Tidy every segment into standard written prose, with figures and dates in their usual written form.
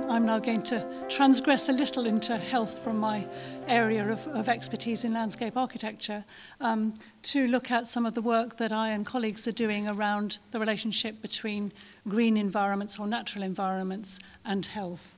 I'm now going to transgress a little into health from my area of expertise in landscape architecture to look at some of the work that I and colleagues are doing around the relationship between green environments or natural environments and health.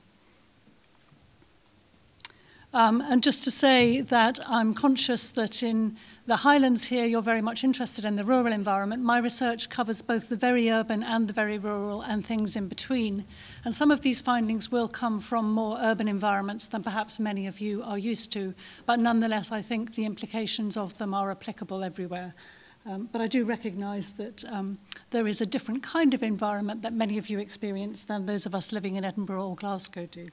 And just to say that I'm conscious that in the Highlands here, you're very much interested in the rural environment. My research covers both the very urban and the very rural and things in between. And some of these findings will come from more urban environments than perhaps many of you are used to. But nonetheless, I think the implications of them are applicable everywhere. But I do recognize that there is a different kind of environment that many of you experience than those of us living in Edinburgh or Glasgow do.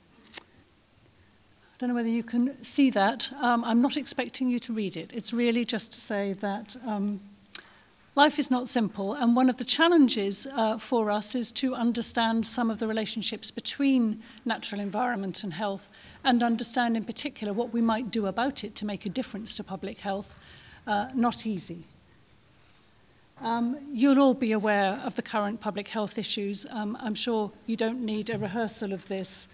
I don't know whether you can see that. I'm not expecting you to read it. It's really just to say that life is not simple, and one of the challenges for us is to understand some of the relationships between natural environment and health, and understand in particular what we might do about it to make a difference to public health. Not easy. You'll all be aware of the current public health issues. I'm sure you don't need a rehearsal of this.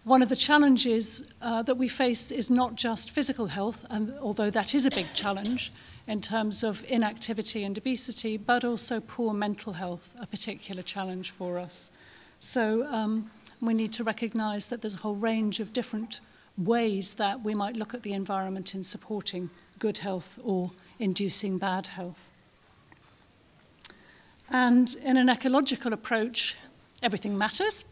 One of the challenges that we face is not just physical health, and although that is a big challenge in terms of inactivity and obesity, but also poor mental health, a particular challenge for us. So we need to recognize that there's a whole range of different ways that we might look at the environment in supporting good health or inducing bad health. And in an ecological approach, everything matters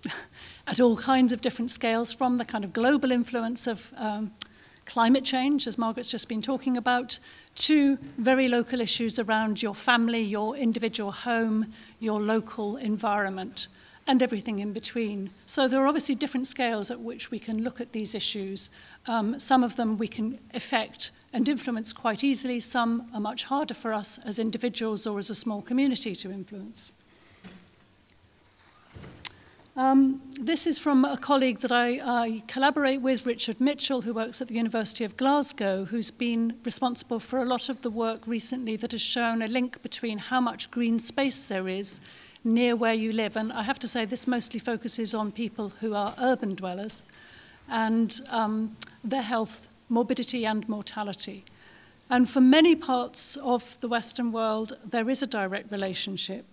at all kinds of different scales, from the kind of global influence of climate change, as Margaret's just been talking about, to very local issues around your family, your individual home, your local environment, and everything in between. So there are obviously different scales at which we can look at these issues. Some of them we can affect and influence quite easily. Some are much harder for us as individuals or as a small community to influence. This is from a colleague that I collaborate with, Richard Mitchell, who works at the University of Glasgow, who's been responsible for a lot of the work recently that has shown a link between how much green space there is near where you live. And I have to say this mostly focuses on people who are urban dwellers and their health, morbidity and mortality. And for many parts of the Western world, there is a direct relationship.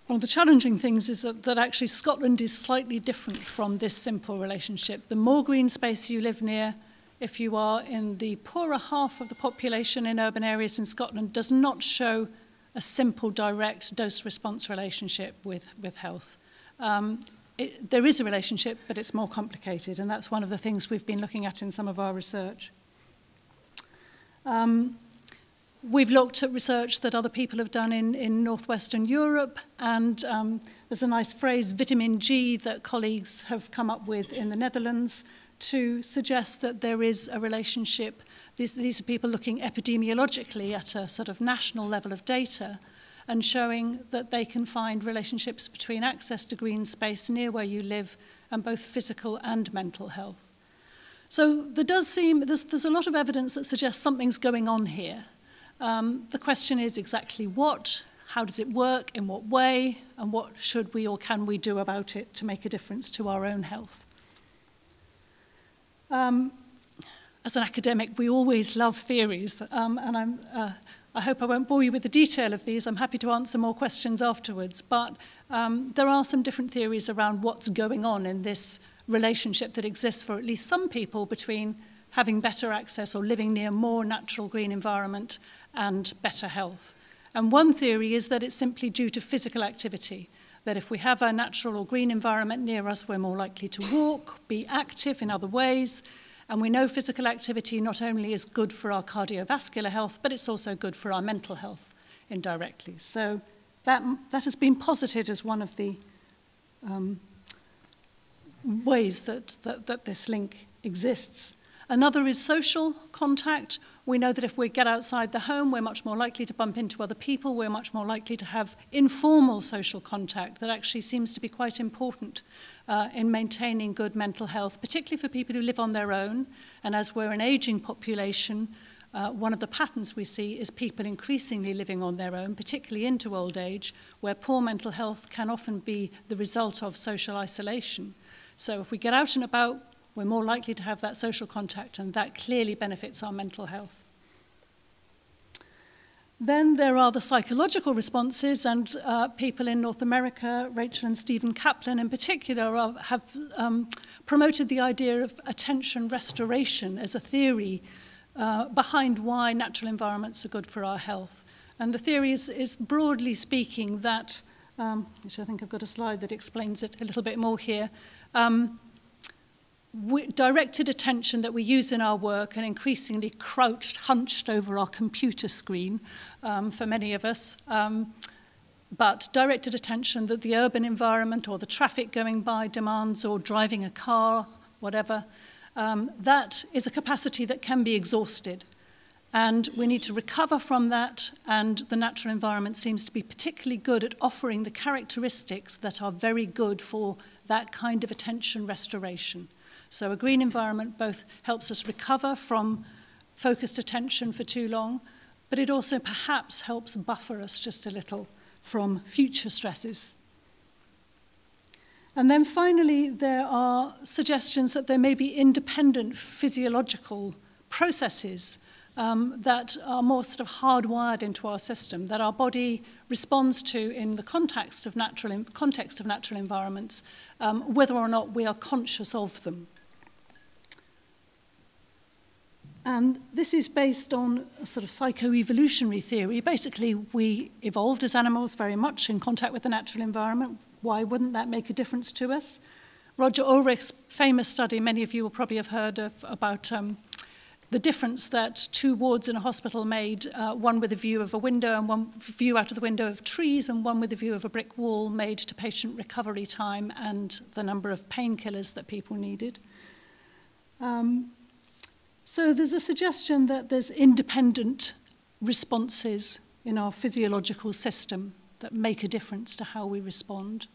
One of the challenging things is that actually Scotland is slightly different from this simple relationship. The more green space you live near, if you are in the poorer half of the population in urban areas in Scotland, does not show a simple, direct dose-response relationship with health. There is a relationship, but it's more complicated, and that's one of the things we've been looking at in some of our research. We've looked at research that other people have done in northwestern Europe, and there's a nice phrase, vitamin G, that colleagues have come up with in the Netherlands to suggest that there is a relationship. These are people looking epidemiologically at a sort of national level of data and showing that they can find relationships between access to green space near where you live and both physical and mental health. So there does seem, there's a lot of evidence that suggests something's going on here. The question is exactly what, how does it work, in what way, and what should we or can we do about it to make a difference to our own health? As an academic, we always love theories, and I hope I won't bore you with the detail of these. I'm happy to answer more questions afterwards, but there are some different theories around what's going on in this relationship that exists for at least some people between having better access or living near more natural green environment and better health. And one theory is that it's simply due to physical activity, that if we have a natural or green environment near us, we're more likely to walk, be active in other ways, and we know physical activity not only is good for our cardiovascular health, but it's also good for our mental health indirectly. So that has been posited as one of the ways that this link exists. Another is social contact. We know that if we get outside the home, we're much more likely to bump into other people. We're much more likely to have informal social contact that actually seems to be quite important in maintaining good mental health, particularly for people who live on their own. And as we're an aging population, one of the patterns we see is people increasingly living on their own, particularly into old age, where poor mental health can often be the result of social isolation. So if we get out and about, we're more likely to have that social contact, and that clearly benefits our mental health. Then there are the psychological responses, and people in North America, Rachel and Stephen Kaplan in particular, have promoted the idea of attention restoration as a theory behind why natural environments are good for our health. And the theory is broadly speaking that, which I think I've got a slide that explains it a little bit more here, directed attention that we use in our work and increasingly crouched, hunched over our computer screen for many of us, but directed attention that the urban environment or the traffic going by demands, or driving a car, whatever, that is a capacity that can be exhausted. And we need to recover from that, and the natural environment seems to be particularly good at offering the characteristics that are very good for that kind of attention restoration. So a green environment both helps us recover from focused attention for too long, but it also perhaps helps buffer us just a little from future stresses. And then finally, there are suggestions that there may be independent physiological processes that are more sort of hardwired into our system, that our body responds to in the context of natural environments, whether or not we are conscious of them. And this is based on a sort of psychoevolutionary theory. Basically, we evolved as animals very much in contact with the natural environment. Why wouldn't that make a difference to us? Roger Ulrich's famous study, many of you will probably have heard of, about the difference that two wards in a hospital made, one with a view of a window and one view out of the window of trees, and one with a view of a brick wall, made to patient recovery time and the number of painkillers that people needed. So there's a suggestion that there's independent responses in our physiological system that make a difference to how we respond.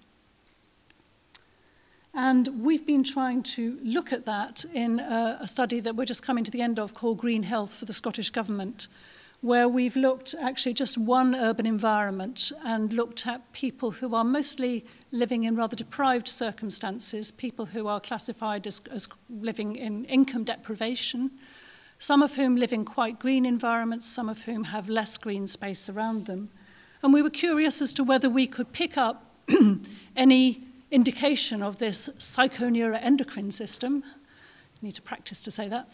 And we've been trying to look at that in a study that we're just coming to the end of called Green Health for the Scottish Government, where we've looked actually just one urban environment and looked at people who are mostly living in rather deprived circumstances, people who are classified as living in income deprivation, some of whom live in quite green environments, some of whom have less green space around them. And we were curious as to whether we could pick up any indication of this psychoneuroendocrine system, I need to practice to say that,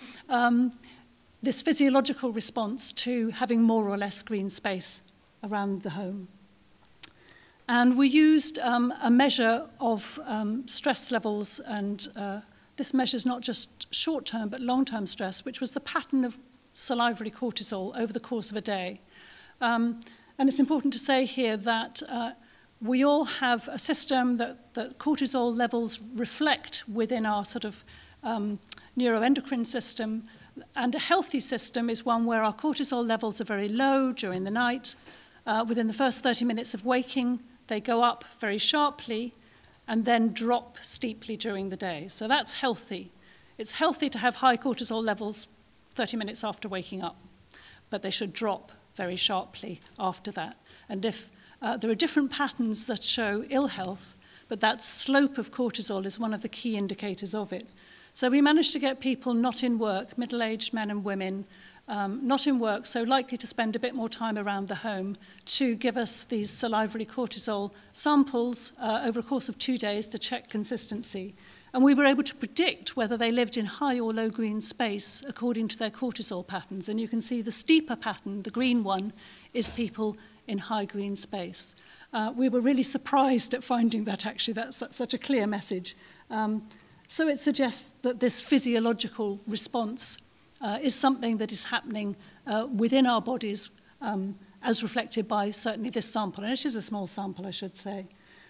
this physiological response to having more or less green space around the home. And we used a measure of stress levels, and this measures not just short-term but long-term stress, which was the pattern of salivary cortisol over the course of a day. And it's important to say here that we all have a system that cortisol levels reflect within our sort of neuroendocrine system. And a healthy system is one where our cortisol levels are very low during the night. Within the first 30 minutes of waking, they go up very sharply and then drop steeply during the day. So that's healthy. It's healthy to have high cortisol levels 30 minutes after waking up, but they should drop very sharply after that. And if there are different patterns that show ill health, but that slope of cortisol is one of the key indicators of it. So we managed to get people not in work, middle-aged men and women, not in work, so likely to spend a bit more time around the home, to give us these salivary cortisol samples over a course of 2 days to check consistency. And we were able to predict whether they lived in high or low green space according to their cortisol patterns. And you can see the steeper pattern, the green one, is people in high green space. We were really surprised at finding that, actually. That's such a clear message. So it suggests that this physiological response is something that is happening within our bodies as reflected by certainly this sample. And it is a small sample, I should say.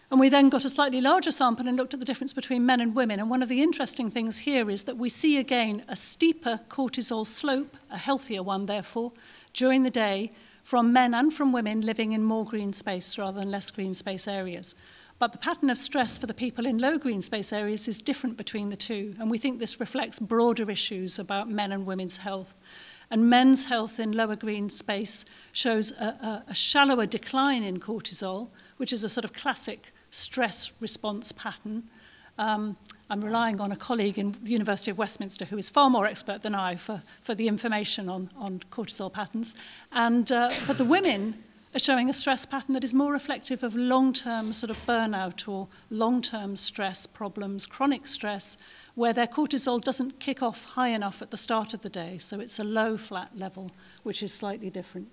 And we then got a slightly larger sample and looked at the difference between men and women. And one of the interesting things here is that we see again a steeper cortisol slope, a healthier one therefore, during the day from men and from women living in more green space rather than less green space areas. But the pattern of stress for the people in low green space areas is different between the two. And we think this reflects broader issues about men and women's health. And men's health in lower green space shows a shallower decline in cortisol, which is a sort of classic stress response pattern. I'm relying on a colleague in the University of Westminster who is far more expert than I for the information on cortisol patterns. But the women are showing a stress pattern that is more reflective of long-term sort of burnout or long-term stress problems, chronic stress, where their cortisol doesn't kick off high enough at the start of the day. So it's a low, flat level, which is slightly different.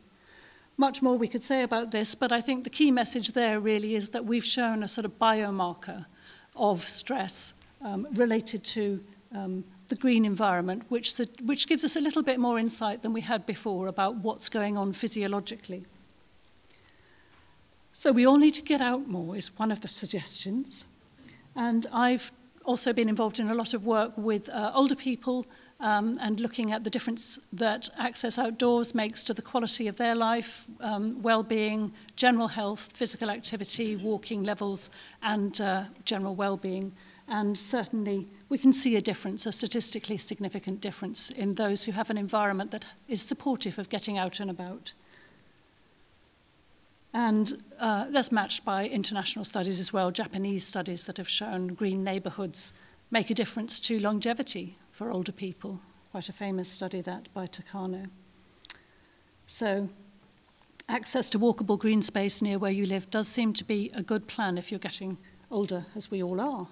Much more we could say about this, but I think the key message there really is that we've shown a sort of biomarker of stress related to the green environment, which gives us a little bit more insight than we had before about what's going on physiologically. So we all need to get out more is one of the suggestions. And I've also been involved in a lot of work with older people and looking at the difference that access outdoors makes to the quality of their life, well-being, general health, physical activity, walking levels, and general well-being. And certainly we can see a difference, a statistically significant difference in those who have an environment that is supportive of getting out and about. And that's matched by international studies as well, Japanese studies that have shown green neighborhoods make a difference to longevity for older people. Quite a famous study that by Takano. So access to walkable green space near where you live does seem to be a good plan if you're getting older, as we all are.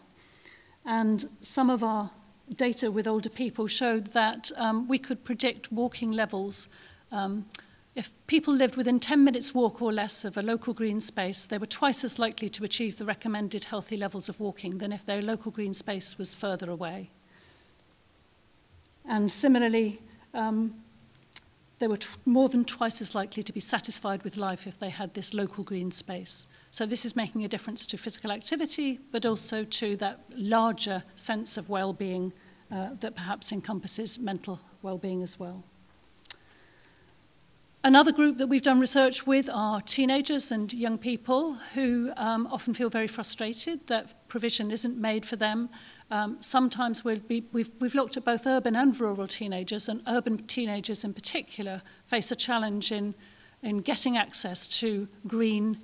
And some of our data with older people showed that we could predict walking levels. If people lived within 10 minutes walk or less of a local green space, they were twice as likely to achieve the recommended healthy levels of walking than if their local green space was further away. And similarly, they were more than twice as likely to be satisfied with life if they had this local green space. So this is making a difference to physical activity, but also to that larger sense of well-being that perhaps encompasses mental well-being as well. Another group that we've done research with are teenagers and young people who often feel very frustrated that provision isn't made for them. Sometimes we've looked at both urban and rural teenagers, and urban teenagers in particular face a challenge in getting access to green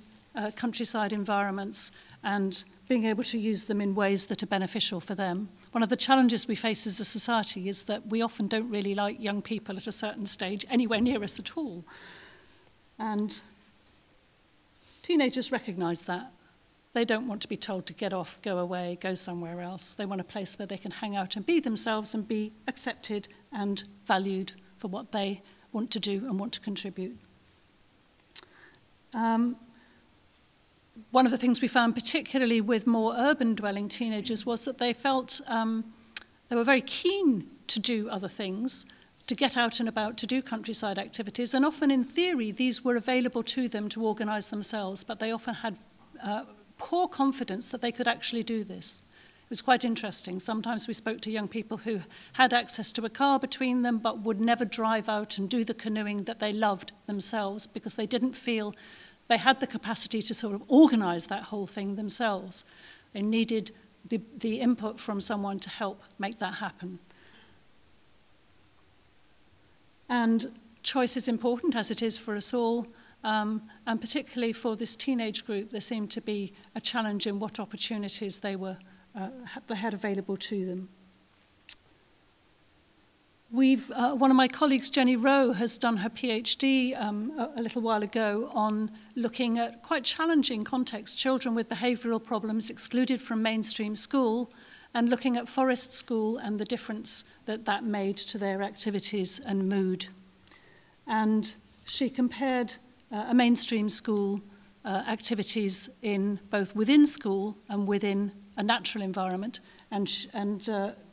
countryside environments and being able to use them in ways that are beneficial for them. One of the challenges we face as a society is that we often don't really like young people at a certain stage anywhere near us at all. And teenagers recognize that. They don't want to be told to get off, go away, go somewhere else. They want a place where they can hang out and be themselves and be accepted and valued for what they want to do and want to contribute. One of the things we found, particularly with more urban-dwelling teenagers, was that they felt they were very keen to do other things, to get out and about, to do countryside activities, and often in theory these were available to them to organise themselves, but they often had poor confidence that they could actually do this. It was quite interesting. Sometimes we spoke to young people who had access to a car between them but would never drive out and do the canoeing that they loved themselves because they didn't feel they had the capacity to sort of organise that whole thing themselves. They needed the input from someone to help make that happen. And choice is important, as it is for us all, and particularly for this teenage group, there seemed to be a challenge in what opportunities they had available to them. One of my colleagues, Jenny Rowe, has done her PhD a little while ago on looking at quite challenging contexts, children with behavioural problems excluded from mainstream school, and looking at forest school and the difference that that made to their activities and mood. And she compared a mainstream school activities in both within school and within a natural environment, and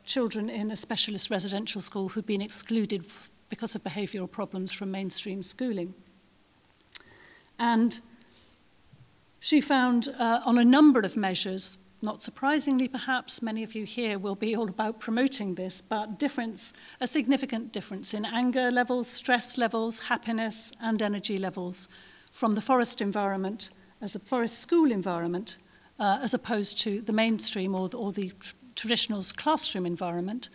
children in a specialist residential school who'd been excluded because of behavioural problems from mainstream schooling. And she found on a number of measures, not surprisingly perhaps, many of you here will be all about promoting this, but a significant difference in anger levels, stress levels, happiness and energy levels from the forest environment as a forest school environment as opposed to the mainstream or the traditional classroom environment.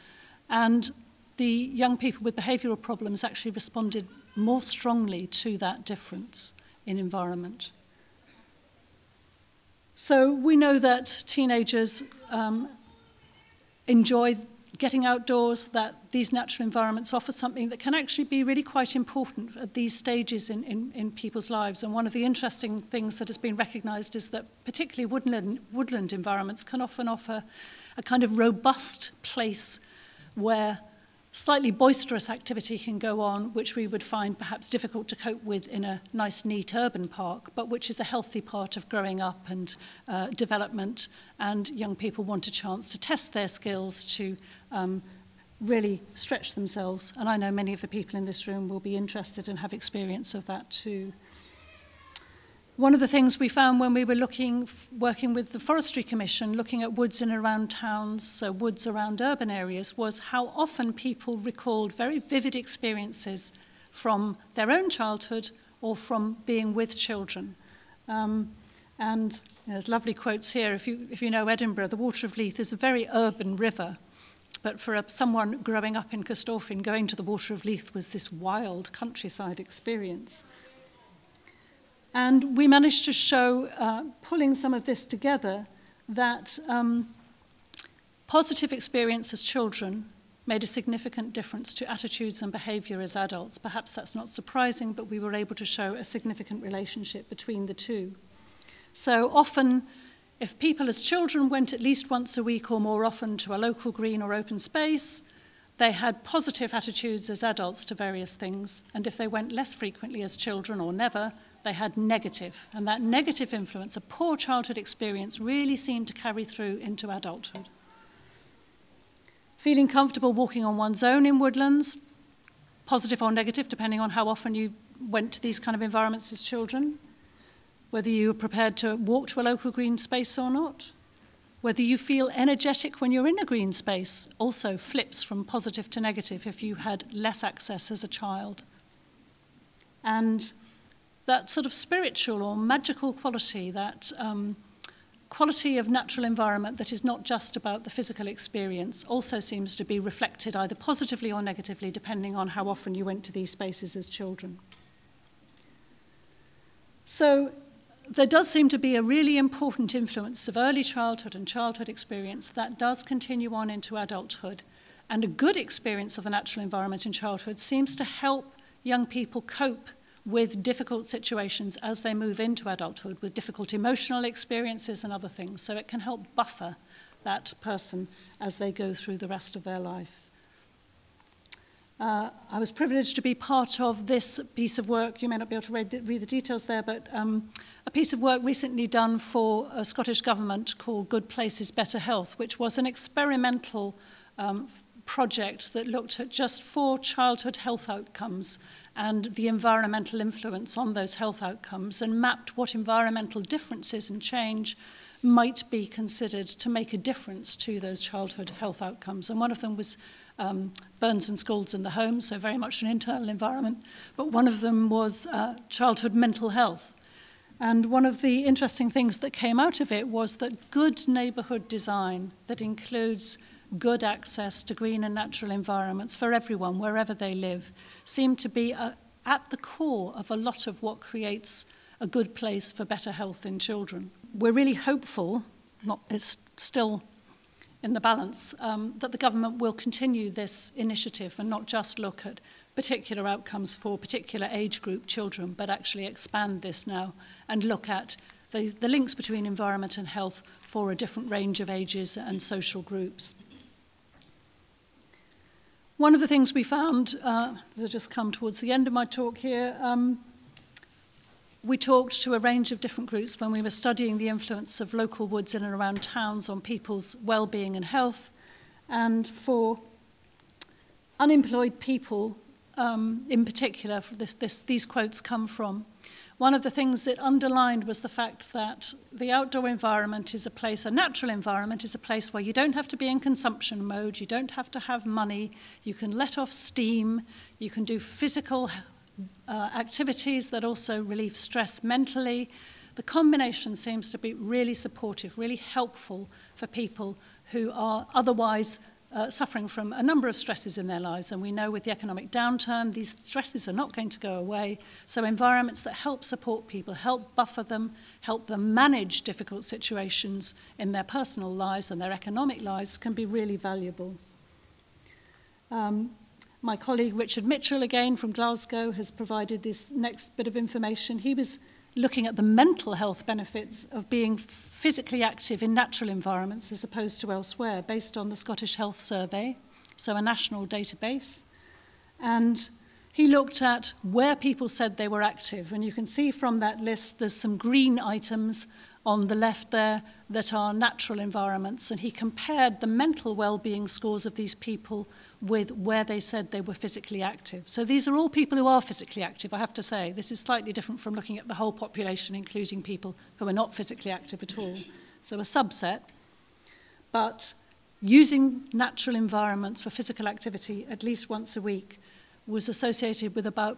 And the young people with behavioural problems actually responded more strongly to that difference in environment. So we know that teenagers enjoy getting outdoors, that these natural environments offer something that can actually be really quite important at these stages in people's lives. And one of the interesting things that has been recognised is that particularly woodland environments can often offer a kind of robust place where slightly boisterous activity can go on, which we would find perhaps difficult to cope with in a nice, neat urban park, but which is a healthy part of growing up and development, and young people want a chance to test their skills, to really stretch themselves. And I know many of the people in this room will be interested and have experience of that too. One of the things we found when we were working with the Forestry Commission, looking at woods in and around towns, so woods around urban areas, was how often people recalled very vivid experiences from their own childhood or from being with children. And there's lovely quotes here. If you know Edinburgh, the Water of Leith is a very urban river. But for someone growing up in Corstorphine, going to the Water of Leith was this wild countryside experience. And we managed to show, pulling some of this together, that positive experience as children made a significant difference to attitudes and behaviour as adults. Perhaps that's not surprising, but we were able to show a significant relationship between the two. So often, if people as children went at least once a week or more often to a local green or open space, they had positive attitudes as adults to various things. And if they went less frequently as children or never, they had negative. And that negative influence, a poor childhood experience, really seemed to carry through into adulthood. Feeling comfortable walking on one's own in woodlands, positive or negative, depending on how often you went to these kind of environments as children. Whether you were prepared to walk to a local green space or not. Whether you feel energetic when you're in a green space also flips from positive to negative if you had less access as a child. And that sort of spiritual or magical quality, that quality of natural environment that is not just about the physical experience, also seems to be reflected either positively or negatively, depending on how often you went to these spaces as children. So there does seem to be a really important influence of early childhood and childhood experience that does continue on into adulthood. And a good experience of the natural environment in childhood seems to help young people cope with difficult situations as they move into adulthood, with difficult emotional experiences and other things. So it can help buffer that person as they go through the rest of their life. I was privileged to be part of this piece of work. You may not be able to read the details there, but a piece of work recently done for a Scottish government called Good Places, Better Health, which was an experimental project that looked at just 4 childhood health outcomes and the environmental influence on those health outcomes, and mapped what environmental differences and change might be considered to make a difference to those childhood health outcomes. And one of them was burns and scalds in the home, so very much an internal environment, but one of them was childhood mental health. And one of the interesting things that came out of it was that good neighbourhood design that includes good access to green and natural environments for everyone, wherever they live, seemed to be at the core of a lot of what creates a good place for better health in children. We're really hopeful, it's still in the balance, that the government will continue this initiative and not just look at particular outcomes for particular age group children, but actually expand this now and look at the links between environment and health for a different range of ages and social groups. One of the things we found, as I just come towards the end of my talk here, we talked to a range of different groups when we were studying the influence of local woods in and around towns on people's well-being and health. And for unemployed people in particular, these quotes come from. One of the things it underlined was the fact that the outdoor environment is a place, a natural environment is a place where you don't have to be in consumption mode, you don't have to have money, you can let off steam, you can do physical activities that also relieve stress mentally. The combination seems to be really supportive, really helpful for people who are otherwise suffering from a number of stresses in their lives, and we know with the economic downturn these stresses are not going to go away, so environments that help support people, help buffer them, help them manage difficult situations in their personal lives and their economic lives can be really valuable. My colleague Richard Mitchell, again from Glasgow, has provided this next bit of information. He was looking at the mental health benefits of being physically active in natural environments as opposed to elsewhere, based on the Scottish Health Survey, so a national database. And he looked at where people said they were active, and you can see from that list there's some green items on the left there that are natural environments, and he compared the mental well-being scores of these people with where they said they were physically active. So these are all people who are physically active, I have to say. This is slightly different from looking at the whole population, including people who are not physically active at all. So a subset, but using natural environments for physical activity at least once a week was associated with about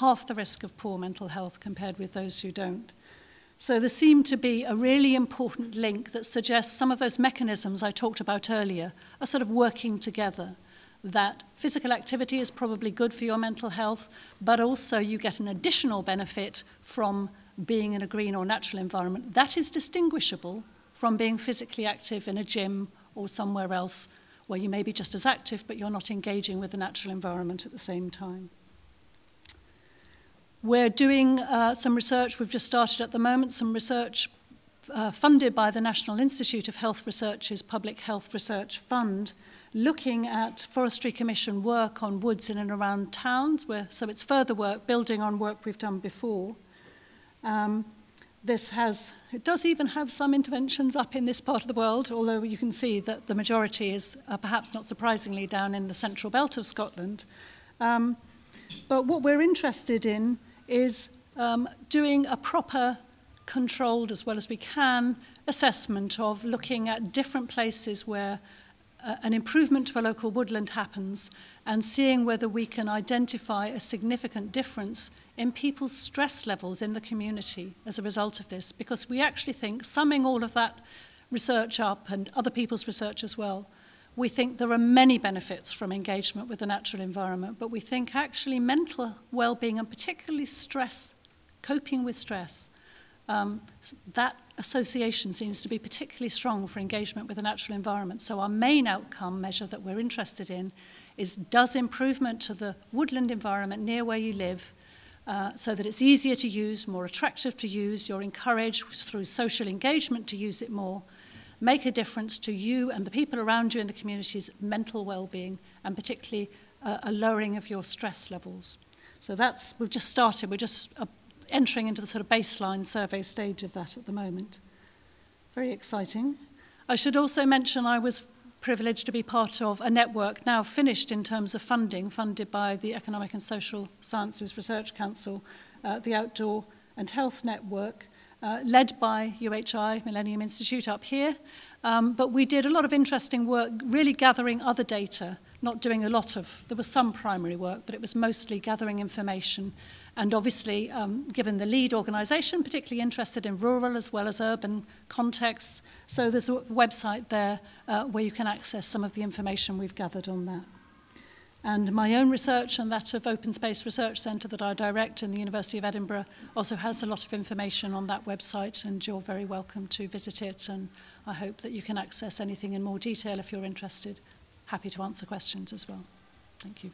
half the risk of poor mental health compared with those who don't. So there seemed to be a really important link that suggests some of those mechanisms I talked about earlier are sort of working together, that physical activity is probably good for your mental health, but also you get an additional benefit from being in a green or natural environment. That is distinguishable from being physically active in a gym or somewhere else where you may be just as active, but you're not engaging with the natural environment at the same time. We're doing some research, we've just started at the moment, some research funded by the National Institute of Health Research's Public Health Research Fund, looking at Forestry Commission work on woods in and around towns, so it's further work, building on work we've done before. It does even have some interventions up in this part of the world, although you can see that the majority is, perhaps not surprisingly, down in the central belt of Scotland. But what we're interested in is doing a proper, controlled, as well as we can, assessment of looking at different places where an improvement to a local woodland happens and seeing whether we can identify a significant difference in people's stress levels in the community as a result of this, because we actually think, summing all of that research up and other people's research as well, we think there are many benefits from engagement with the natural environment, but we think actually mental well-being and particularly stress, coping with stress, that association seems to be particularly strong for engagement with the natural environment. So our main outcome measure that we're interested in is, does improvement to the woodland environment near where you live so that it's easier to use, more attractive to use, you're encouraged through social engagement to use it more, make a difference to you and the people around you in the community's mental well-being, and particularly a lowering of your stress levels. So we've just started, we're just entering into the sort of baseline survey stage of that at the moment. Very exciting. I should also mention I was privileged to be part of a network now finished in terms of funding, funded by the Economic and Social Sciences Research Council, the Outdoor and Health Network, led by UHI, Millennium Institute up here. But we did a lot of interesting work, really gathering other data, not doing a lot of, there was some primary work, but it was mostly gathering information. And obviously, given the lead organisation, particularly interested in rural as well as urban contexts, so there's a website there where you can access some of the information we've gathered on that. And my own research and that of Open Space Research Centre that I direct in the University of Edinburgh also has a lot of information on that website, and you're very welcome to visit it, and I hope that you can access anything in more detail if you're interested. Happy to answer questions as well. Thank you.